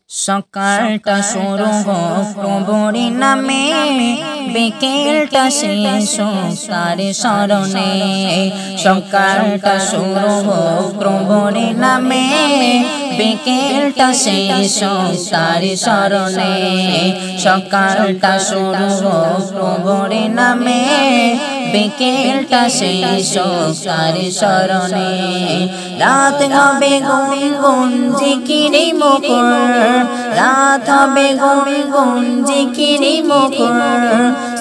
সকালটা শুরু হোক প্রভুর নামে, বিকেলটা শেষ হোক তার স্মরণে। সকালটা শুরু হোক প্রভুর নামে, বিকেলটা শেষ হোক তার স্মরণে। সকালটা শুরু হোক প্রভুর নামে, বিকেলটা শেষ হোক তার স্মরণে। রাত হবে গুনগুন জিকিরে মুখর, রাত হবে গুনগুন জিকিরে মুখর।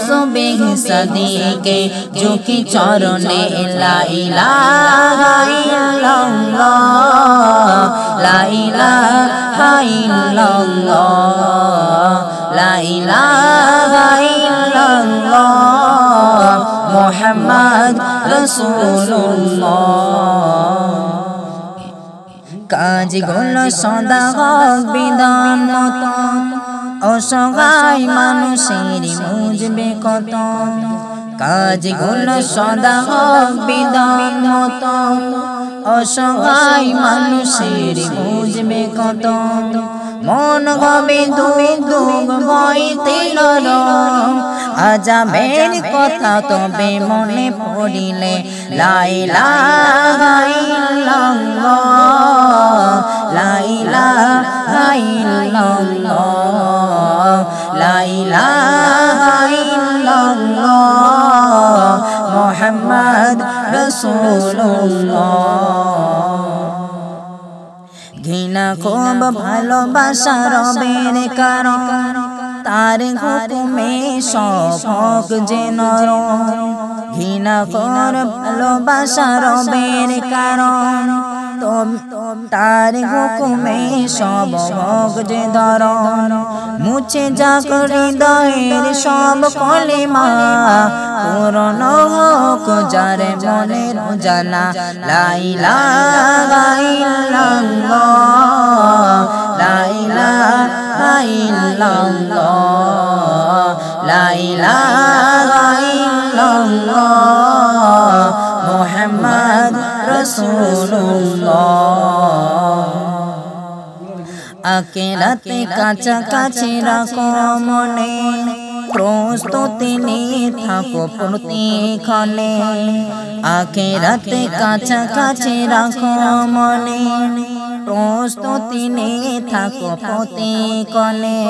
সুবহ সাদিকে ঝুঁকি চরণে, লা ইলাহা ইল্লাল্লাহ, লা ইলাহা ইল্লাল্লাহ, লা ইলাহা ইল্লাল্লাহ, মুহাম্মদ রাসূলুল্লাহ। কাজগুলো সদা হোক বিধান মতো, অসহায় মানুষের বুঝবে কত। কাজগুলো সদা হোক বিধান মতো, অসহায় মানুষের বুঝবে কত। মন হবে দুগ দুগ ভয়তে নরম, আযাবের কথা তবে মনে পড়িলে। লা ইলাহা ইল্লাল্লাহ, লা ইলাহা ইল্লাল্লাহ, লা ইলাহা ইল্লাল্লাহ, মুহাম্মদ রাসূলুল্লাহ। ঘৃণা খুব ভালোবাসা রবের কারণ, তার হুকুমে সব হোক যে নরম। ঘৃণা খুব ভালোবাসা রবের কারণ, তার হুকুমে সব হোক যে ধরন। মুছে যাক হৃদয়ের সব কলেমা, পূরণ হোক যার মনের জানা। লা ইলাহা ইল্লাল্লাহ, লা ইলাহা ইল্লাল্লাহ, লা ইলাহা ইল্লাল্লাহ, মুহাম্মদ রাসূলুল্লাহ। আখিরাতে কাছাকাছি রাখো মনে, প্রস্তুতি নিয়ে থাকো প্রতিক্ষণে। আখিরাতে কাছাকাছি রাখো মনে, প্রস্তুতি নিয়ে থাকো প্রতিক্ষণে।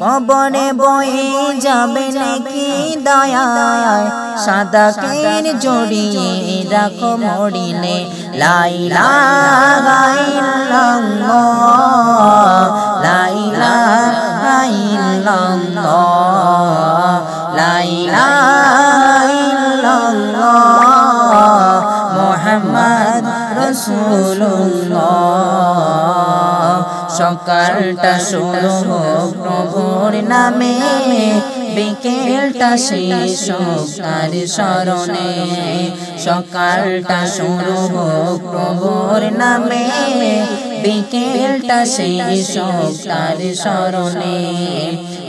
কবরে বয়ে যাবে নাকি দয়ায়, সাদাকের জড়িয়ে রাখো মরিলে। লা ইলাহা ইল্লাল্লাহ, লা ইলাহা ইল্লাল্লাহ, লা ইলাহা ইল্লাল্লাহ, মুহাম্মদ রাসূলুল্লাহ। সকালটা শুরু হোক প্রভুর নামে, বিকেলটা শেষ হোক তার স্মরণে। সকালটা শুরু হোক প্রভুর নামে, বিকেলটা শেষ হোক তার স্মরণে।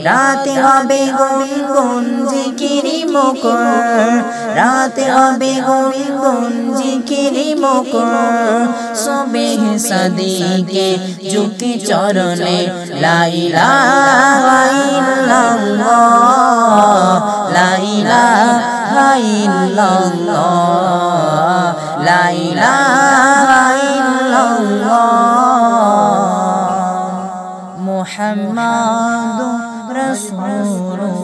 রাতে হবে গুনগুন জিকিরি মুখর, রাতে হবে গুনগুন জিকিরি মুখর। সুবহ সাদিকে ঝুঁকি চরণে, লা ইলাহা ইল্লাল্লাহ, লা ইলাহা ইল্লাল্লাহ, লা ইলাহা ইল্লাল্লাহ, মুহাম্মাদুর রাসূলুল্লাহ।